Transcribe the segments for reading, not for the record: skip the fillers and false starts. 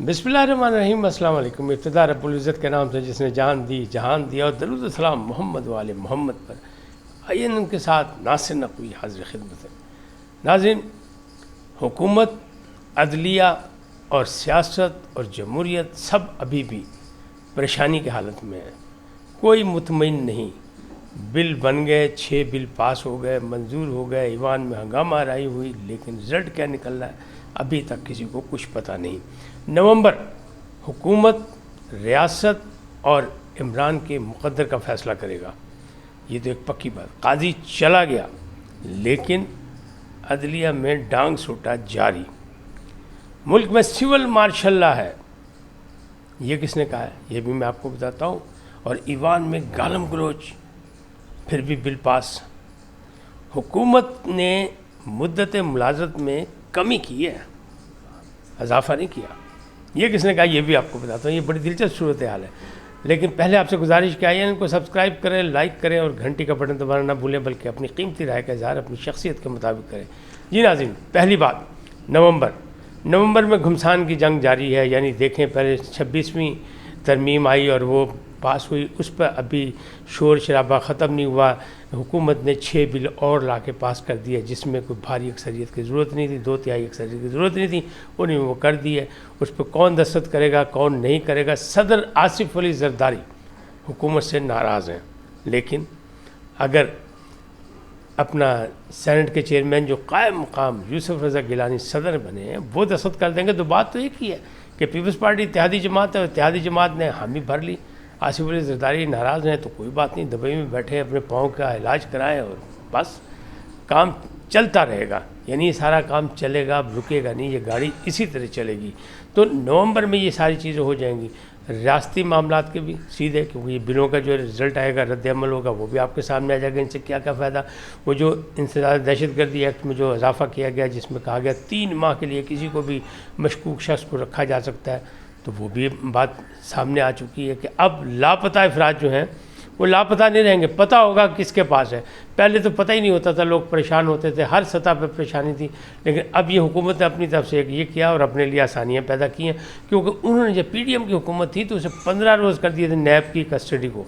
بسم اللہ الرحمن الرحیم۔ السلام علیکم۔ ابتدا رب العزت کے نام سے جس نے جان دی جہان دیا، اور درود السلام محمد والے محمد پر۔ آئیے ان کے ساتھ ناصر نقوی حاضر خدمت ہے۔ ناظرین، حکومت، عدلیہ اور سیاست اور جمہوریت سب ابھی بھی پریشانی کی حالت میں ہے۔ کوئی مطمئن نہیں۔ بل بن گئے، 6 بل پاس ہو گئے، منظور ہو گئے، ایوان میں ہنگامہ آرائی ہوئی، لیکن رزلٹ کیا نکل رہا ہے ابھی تک کسی کو کچھ پتہ نہیں۔ نومبر حکومت، ریاست اور عمران کے مقدر کا فیصلہ کرے گا، یہ تو ایک پکی بات۔ قاضی چلا گیا لیکن عدلیہ میں ڈانگ سوٹا جاری۔ ملک میں سول مارشل لا ہے، یہ کس نے کہا ہے یہ بھی میں آپ کو بتاتا ہوں۔ اور ایوان میں گالم گلوچ، پھر بھی بل پاس۔ حکومت نے مدت ملازمت میں کمی کی ہے، اضافہ نہیں کیا، یہ کس نے کہا یہ بھی آپ کو بتاتا ہوں۔ یہ بڑی دلچسپ صورتحال ہے، لیکن پہلے آپ سے گزارش کیا ہے ان کو سبسکرائب کریں، لائک کریں اور گھنٹی کا بٹن دبانا نہ بھولیں، بلکہ اپنی قیمتی رائے کا اظہار اپنی شخصیت کے مطابق کریں۔ جی ناظرین، پہلی بات، نومبر میں گھمسان کی جنگ جاری ہے، یعنی دیکھیں پہلے 26ویں ترمیم آئی اور وہ پاس ہوئی، اس پر ابھی شور شرابہ ختم نہیں ہوا۔ حکومت نے 6 بل اور لا کے پاس کر دیے جس میں کوئی بھاری اکثریت کی ضرورت نہیں تھی، 2/3 اکثریت کی ضرورت نہیں تھی، انہیں وہ کر دیے۔ اس پہ کون دستخط کرے گا کون نہیں کرے گا؟ صدر آصف علی زرداری حکومت سے ناراض ہیں، لیکن اگر اپنا سینٹ کے چیئرمین جو قائم مقام یوسف رضا گیلانی صدر بنے ہیں وہ دستخط کر دیں گے تو بات تو ایک ہی ہے کہ پیپلز پارٹی اتحادی جماعت ہے، اور اتحادی جماعت نے حامی بھر لی۔ آصف علی زرداری ناراض ہیں تو کوئی بات نہیں، دبئی میں بیٹھے اپنے پاؤں کا علاج کرائیں اور بس کام چلتا رہے گا، یعنی یہ سارا کام چلے گا، اب رکے گا نہیں، یہ گاڑی اسی طرح چلے گی۔ تو نومبر میں یہ ساری چیزیں ہو جائیں گی۔ ریاستی معاملات کے بھی سیدھے، کیونکہ یہ بلوں کا جو رزلٹ آئے گا، رد عمل ہوگا، وہ بھی آپ کے سامنے آ جائے گا ان سے کیا کیا فائدہ۔ وہ جو انسداد دہشت گردی ایکٹ میں جو اضافہ کیا گیا جس میں کہا گیا 3 ماہ کے لیے کسی کو بھی مشکوک شخص کو رکھا جا سکتا ہے، تو وہ بھی بات سامنے آ چکی ہے کہ اب لاپتہ افراد جو ہیں وہ لاپتہ نہیں رہیں گے، پتہ ہوگا کس کے پاس ہے۔ پہلے تو پتہ ہی نہیں ہوتا تھا، لوگ پریشان ہوتے تھے، ہر سطح پہ پریشانی تھی، لیکن اب یہ حکومت نے اپنی طرف سے یہ کیا اور اپنے لیے آسانیاں پیدا کی ہیں، کیونکہ انہوں نے جب پی ڈی ایم کی حکومت تھی تو اسے 15 روز کر دیے تھے نیب کی کسٹڈی کو،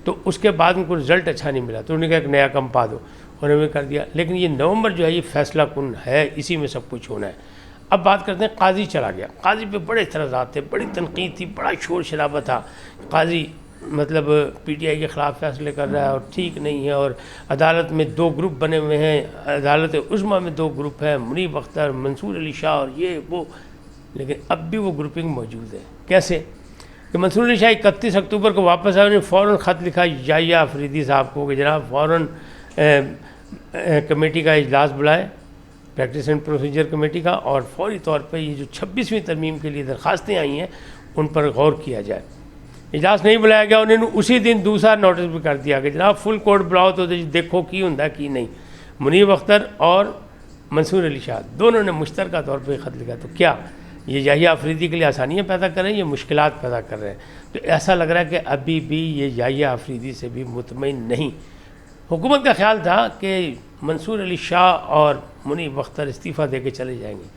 تو اس کے بعد ان کو رزلٹ اچھا نہیں ملا تو انہوں نے کہا ایک نیا کم پا دو، انہوں نے کر دیا۔ لیکن یہ نومبر جو ہے یہ فیصلہ کن ہے، اسی میں سب کچھ ہونا ہے۔ اب بات کرتے ہیں، قاضی چلا گیا، قاضی پہ بڑے اعتراضات تھے، بڑی تنقید تھی، بڑا شور شرابہ تھا۔ قاضی مطلب پی ٹی آئی کے خلاف فیصلے کر رہا ہے اور ٹھیک نہیں ہے، اور عدالت میں 2 گروپ بنے ہوئے ہیں، عدالت عظمیٰ میں 2 گروپ ہیں، منیب اختر، منصور علی شاہ اور یہ وہ، لیکن اب بھی وہ گروپنگ موجود ہے۔ کیسے کہ منصور علی شاہ 31 اکتوبر کو واپس آئے، انہوں نے فوراً خط لکھا یحییٰ آفریدی صاحب کو کہ جناب فوراً کمیٹی کا اجلاس بلائے، پریکٹس اینڈ پروسیجر کمیٹی کا، اور فوری طور پہ یہ جو 26ویں ترمیم کے لیے درخواستیں آئی ہیں ان پر غور کیا جائے۔ اجلاس نہیں بلایا گیا، انہوں نے اسی دن دوسرا نوٹس بھی کر دیا کہ جناب فل کورٹ بلاؤ تو دیکھو کی ہوندا کی نہیں۔ منیب اختر اور منصور علی شاہ دونوں نے مشترکہ طور پہ خط لکھا، تو کیا یہ یحییٰ آفریدی کے لیے آسانیاں پیدا کر رہے ہیں، یہ مشکلات پیدا کر رہے ہیں؟ تو ایسا لگ رہا ہے کہ ابھی بھی یہ یحییٰ آفریدی سے بھی مطمئن نہیں۔ حکومت کا خیال تھا کہ منصور علی شاہ اور منیب اختر استعفیٰ دے کے چلے جائیں گے،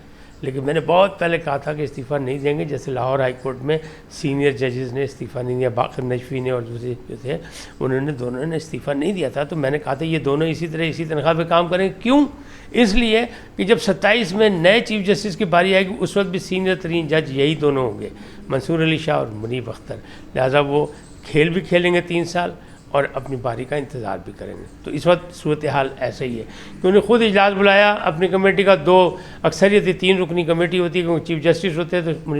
لیکن میں نے بہت پہلے کہا تھا کہ استعفیٰ نہیں دیں گے، جیسے لاہور ہائی کورٹ میں سینئر ججز نے استعفیٰ نہیں دیا، باقر نجفی نے اور دوسرے جو تھے دونوں نے استعفیٰ نہیں دیا تھا، تو میں نے کہا تھا یہ دونوں اسی طرح اسی تنخواہ پہ کام کریں۔ کیوں؟ اس لیے کہ جب 27 میں نئے چیف جسٹس کی باری آئے گی اس وقت بھی سینئر ترین جج یہی دونوں ہوں گے، منصور علی شاہ اور منیب اختر، لہٰذا وہ کھیل بھی کھیلیں گے 3 سال اور اپنی باری کا انتظار بھی کریں گے۔ تو اس وقت صورتحال ایسا ہی ہے کہ انہیں خود اجلاس بلایا اپنی کمیٹی کا، 2 اکثریتی 3 رکنی کمیٹی ہوتی ہے کیونکہ چیف جسٹس ہوتے ہیں، تو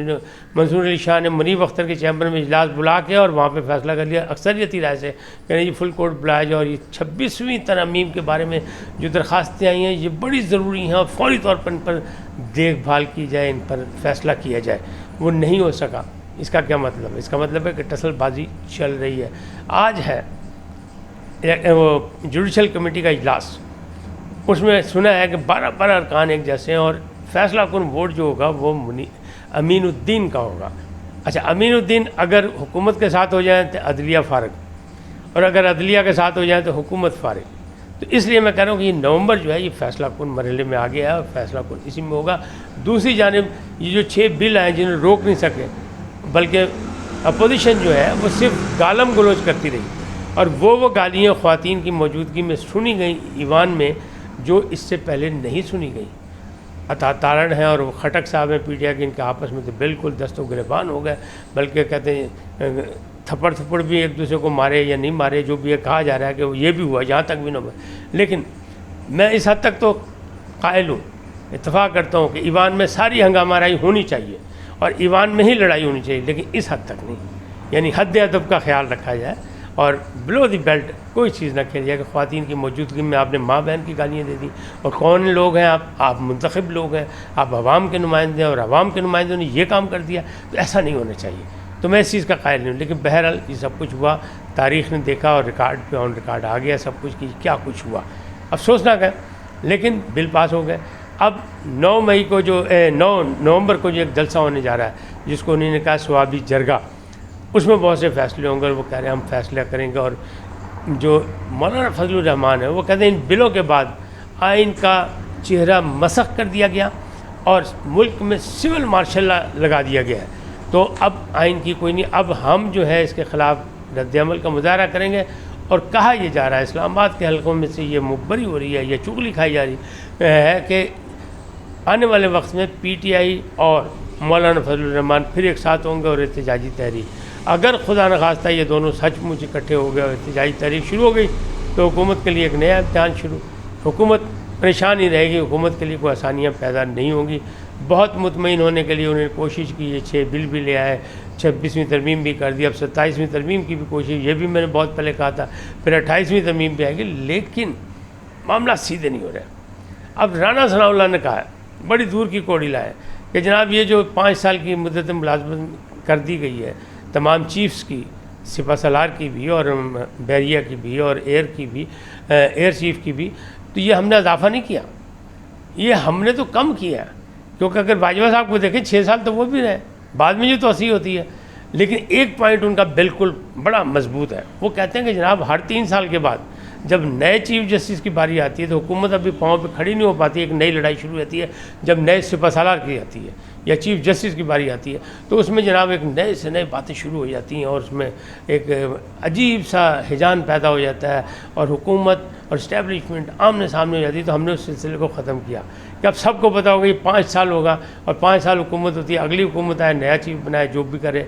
منصور علی شاہ نے منیب اختر کے چیمبر میں اجلاس بلا کے اور وہاں پہ فیصلہ کر لیا اکثریتی رائے سے کہ یہ فل کورٹ بلایا جائے، اور یہ 26ویں ترمیم کے بارے میں جو درخواستیں آئی ہیں یہ بڑی ضروری ہیں اور فوری طور پر ان پر دیکھ بھال کی جائے، ان پر فیصلہ کیا جائے۔ وہ نہیں ہو سکا۔ اس کا کیا مطلب ہے؟ اس کا مطلب ہے کہ ٹسل بازی چل رہی ہے۔ آج ہے وہ جوڈیشل کمیٹی کا اجلاس، اس میں سنا ہے کہ 12 ارکان ایک جیسے ہیں، اور فیصلہ کن ووٹ جو ہوگا وہ امین الدین کا ہوگا۔ اچھا، امین الدین اگر حکومت کے ساتھ ہو جائیں تو عدلیہ فارغ، اور اگر عدلیہ کے ساتھ ہو جائیں تو حکومت فارغ۔ تو اس لیے میں کہہ رہا ہوں کہ یہ نومبر جو ہے یہ فیصلہ کن مرحلے میں آ گیا ہے اور فیصلہ کن اسی میں ہوگا. دوسری جانب یہ جو 6 بل آئے جنہیں روک نہیں سکے، بلکہ اپوزیشن جو ہے وہ صرف گالم گلوچ کرتی رہی، اور وہ گالیاں خواتین کی موجودگی میں سنی گئیں ایوان میں جو اس سے پہلے نہیں سنی گئی. عطا تارڑ ہیں اور وہ خٹک صاحب ہیں پی ٹی آئی کے، ان کے آپس میں تو بالکل دست و گریبان ہو گئے، بلکہ کہتے ہیں تھپڑ بھی ایک دوسرے کو مارے یا نہیں مارے، جو بھی یہ کہا جا رہا ہے کہ وہ یہ بھی ہوا، جہاں تک بھی نہ ہوا. لیکن میں اس حد تک تو قائل ہوں، اتفاق کرتا ہوں کہ ایوان میں ساری ہنگامہ آرائی ہونی چاہیے اور ایوان میں ہی لڑائی ہونی چاہیے، لیکن اس حد تک نہیں. یعنی حد ادب کا خیال رکھا جائے اور بلو دی بیلٹ کوئی چیز نہ کھیلی جائے کہ خواتین کی موجودگی میں آپ نے ماں بہن کی گالیاں دے دی. اور کون لوگ ہیں آپ منتخب لوگ ہیں، آپ عوام کے نمائندے ہیں، اور عوام کے نمائندوں نے یہ کام کر دیا، تو ایسا نہیں ہونا چاہیے. تو میں اس چیز کا قائل نہیں ہوں. لیکن بہرحال یہ سب کچھ ہوا، تاریخ نے دیکھا اور ریکارڈ پہ آن ریکارڈ آ گیا سب کچھ کہ کیا کچھ ہوا. افسوسناک ہے، لیکن بل پاس ہو گئے. اب 9 نومبر کو جو ایک جلسہ ہونے جا رہا ہے جس کو انہوں نے کہا ثوابی جرگہ، اس میں بہت سے فیصلے ہوں گے. وہ کہہ رہے ہیں ہم فیصلہ کریں گے. اور جو مولانا فضل الرحمان ہے وہ کہتے ہیں ان بلوں کے بعد آئین کا چہرہ مسخ کر دیا گیا اور ملک میں سول مارشل لا لگا دیا گیا ہے. تو اب آئین کی کوئی نہیں، اب ہم جو ہے اس کے خلاف رد عمل کا مظاہرہ کریں گے. اور کہا یہ جا رہا ہے اسلام آباد کے حلقوں میں سے یہ مخبری ہو رہی ہے، یہ چغلی کھائی جا رہی ہے کہ آنے والے وقت میں پی ٹی آئی اور مولانا فضل الرحمان پھر ایک ساتھ ہوں گے اور احتجاجی تحریک. اگر خدا نخواستہ یہ دونوں سچ مچ اکٹھے ہو گئے اور احتجاجی تحریک شروع ہو گئی تو حکومت کے لیے ایک نیا امتحان شروع. حکومت پریشان ہی رہے گی، حکومت کے لیے کوئی آسانیاں پیدا نہیں ہوں گی. بہت مطمئن ہونے کے لیے انہوں نے کوشش کی، یہ 6 بل بھی لے آئے، 26ویں ترمیم بھی کر دی، اب 27ویں ترمیم کی بھی کوشش، یہ بھی میں نے بہت پہلے کہا تھا، پھر 28ویں ترمیم بھی آئے گی. لیکن معاملہ سیدھے نہیں ہو رہے. اب رانا ثناء اللہ نے کہا ہے، بڑی دور کی کوڑی لائے کہ جناب یہ جو 5 سال کی مدت ملازمت کر دی گئی ہے تمام چیفز کی، سپہ سالار کی بھی اور بحریہ کی بھی اور ایئر کی بھی، ایئر چیف کی بھی، تو یہ ہم نے اضافہ نہیں کیا، یہ ہم نے تو کم کیا ہے. کیونکہ اگر باجوہ صاحب کو دیکھیں 6 سال تو وہ بھی رہے، بعد میں جو توسیع ہوتی ہے. لیکن ایک پوائنٹ ان کا بالکل بڑا مضبوط ہے، وہ کہتے ہیں کہ جناب ہر 3 سال کے بعد جب نئے چیف جسٹس کی باری آتی ہے تو حکومت ابھی پاؤں پہ کھڑی نہیں ہو پاتی، ایک نئی لڑائی شروع ہوتی ہے. جب نئے سپہ سالار کی آتی ہے یا چیف جسٹس کی باری آتی ہے تو اس میں جناب ایک نئے سے نئے باتیں شروع ہو جاتی ہیں اور اس میں ایک عجیب سا ہیجان پیدا ہو جاتا ہے اور حکومت اور اسٹیبلشمنٹ آمنے سامنے ہو جاتی ہے. تو ہم نے اس سلسلے کو ختم کیا کہ اب سب کو پتہ ہوگا یہ 5 سال ہوگا اور 5 سال حکومت ہوتی ہے، اگلی حکومت آئے، نیا چیف بنائے، جو بھی کرے.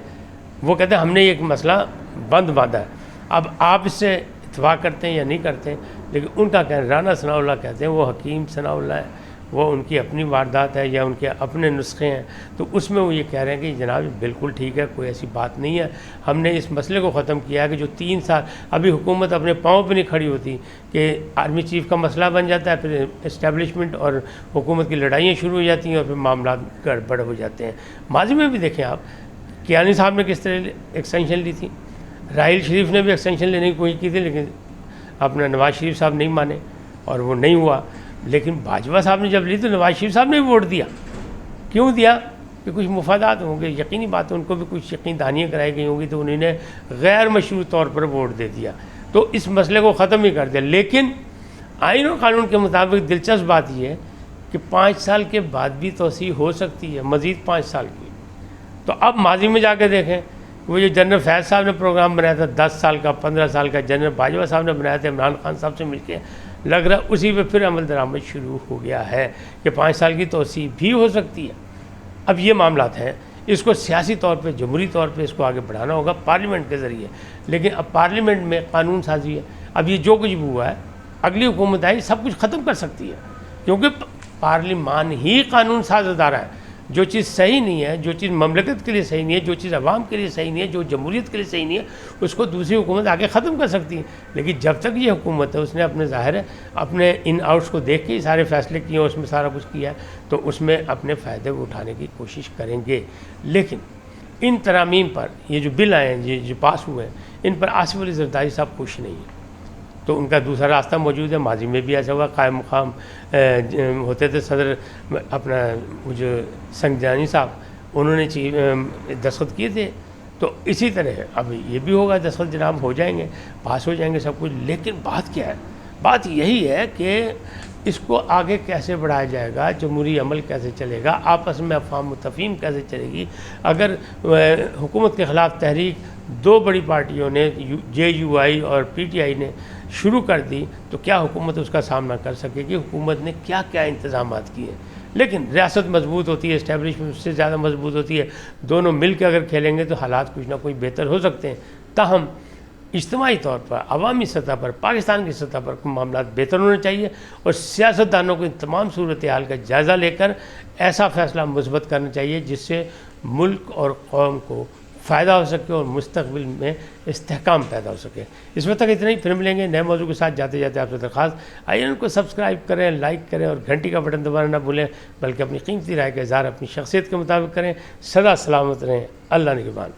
وہ کہتے ہیں ہم نے ایک مسئلہ بند باندھا ہے. اب آپ اس سے اتفاق کرتے ہیں یا نہیں کرتے ہیں، لیکن ان کا کہنا، رانا ثناء اللہ کہتے ہیں وہ حکیم ثناء اللہ ہے، وہ ان کی اپنی واردات ہے یا ان کے اپنے نسخے ہیں. تو اس میں وہ یہ کہہ رہے ہیں کہ جناب بالکل ٹھیک ہے، کوئی ایسی بات نہیں ہے. ہم نے اس مسئلے کو ختم کیا ہے کہ جو 3 سال ابھی حکومت اپنے پاؤں پہ نہیں کھڑی ہوتی کہ آرمی چیف کا مسئلہ بن جاتا ہے، پھر اسٹیبلشمنٹ اور حکومت کی لڑائیاں شروع ہو جاتی ہیں اور پھر معاملات گڑبڑ ہو جاتے ہیں. ماضی میں بھی دیکھیں آپ، کیانی صاحب نے کس طرح ایکسٹینشن لی تھی، راحیل شریف نے بھی ایکسٹینشن لینے کی کوشش کی تھی، لیکن اپنا نواز شریف صاحب نہیں مانے اور وہ نہیں ہوا. لیکن باجوہ صاحب نے جب لی تو نواز شریف صاحب نے بھی ووٹ دیا. کیوں دیا؟ کہ کچھ مفادات ہوں گے، یقینی بات ہے ان کو بھی کچھ یقین دہانیاں کرائی گئی ہوں گی تو انہوں نے غیر مشروع طور پر ووٹ دے دیا، تو اس مسئلے کو ختم ہی کر دیا. لیکن آئین و قانون کے مطابق دلچسپ بات یہ ہے کہ 5 سال کے بعد بھی توسیع ہو سکتی ہے، مزید 5 سال کی. تو اب ماضی میں جا کے دیکھیں، وہ جو جنرل فیض صاحب نے پروگرام بنایا تھا 10 سال کا، 15 سال کا، جنرل باجوہ صاحب نے بنایا تھا عمران خان صاحب سے مل کے، لگ رہا اسی پہ پھر عمل درآمد شروع ہو گیا ہے کہ 5 سال کی توسیع بھی ہو سکتی ہے. اب یہ معاملات ہیں، اس کو سیاسی طور پہ، جمہوری طور پہ اس کو آگے بڑھانا ہوگا پارلیمنٹ کے ذریعے. لیکن اب پارلیمنٹ میں قانون سازی ہے، اب یہ جو کچھ بھی ہوا ہے اگلی حکومت آئی سب کچھ ختم کر سکتی ہے، کیونکہ پارلیمان ہی قانون ساز ادارہ ہے. جو چیز صحیح نہیں ہے، جو چیز مملکت کے لیے صحیح نہیں ہے، جو چیز عوام کے لیے صحیح نہیں ہے، جو جمہوریت کے لیے صحیح نہیں ہے، اس کو دوسری حکومت آگے ختم کر سکتی ہے. لیکن جب تک یہ حکومت ہے اس نے اپنے ظاہر ہے اپنے ان آؤٹس کو دیکھ کے ہی سارے فیصلے کیے ہیں، اس میں سارا کچھ کیا ہے، تو اس میں اپنے فائدے اٹھانے کی کوشش کریں گے. لیکن ان ترامیم پر یہ جو بل آئے ہیں، جو پاس ہوئے ہیں، ان پر آصف علی زرداری صاحب خوش نہیں ہیں. تو ان کا دوسرا راستہ موجود ہے. ماضی میں بھی ایسا ہوا، قائم مقام ہوتے تھے صدر اپنا وہ جو سنجانی صاحب، انہوں نے دستخط کیے تھے. تو اسی طرح اب یہ بھی ہوگا، دستخط جناب ہو جائیں گے، پاس ہو جائیں گے سب کچھ. لیکن بات کیا ہے، بات یہی ہے کہ اس کو آگے کیسے بڑھایا جائے گا، جمہوری عمل کیسے چلے گا، آپس میں افہام و تفہیم کیسے چلے گی۔ اگر حکومت کے خلاف تحریک دو بڑی پارٹیوں نے JUI اور PTI نے شروع کر دی تو کیا حکومت اس کا سامنا کر سکے گی؟ حکومت نے کیا کیا انتظامات کیے؟ لیکن ریاست مضبوط ہوتی ہے، اسٹیبلشمنٹ اس سے زیادہ مضبوط ہوتی ہے، دونوں مل کے اگر کھیلیں گے تو حالات کچھ نہ کوئی بہتر ہو سکتے ہیں۔ تاہم اجتماعی طور پر، عوامی سطح پر، پاکستان کی سطح پر معاملات بہتر ہونے چاہیے، اور سیاستدانوں کو ان تمام صورتحال کا جائزہ لے کر ایسا فیصلہ مثبت کرنا چاہیے جس سے ملک اور قوم کو فائدہ ہو سکے اور مستقبل میں استحکام پیدا ہو سکے۔ اس وقت تک اتنا ہی، پھر ملیں گے نئے موضوع کے ساتھ۔ جاتے جاتے آپ سے درخواست، آئیے ان کو سبسکرائب کریں، لائک کریں اور گھنٹی کا بٹن دبانا نہ بھولیں، بلکہ اپنی قیمتی رائے کا اظہار اپنی شخصیت کے مطابق کریں۔ سدا سلامت رہیں، اللہ نگہبان۔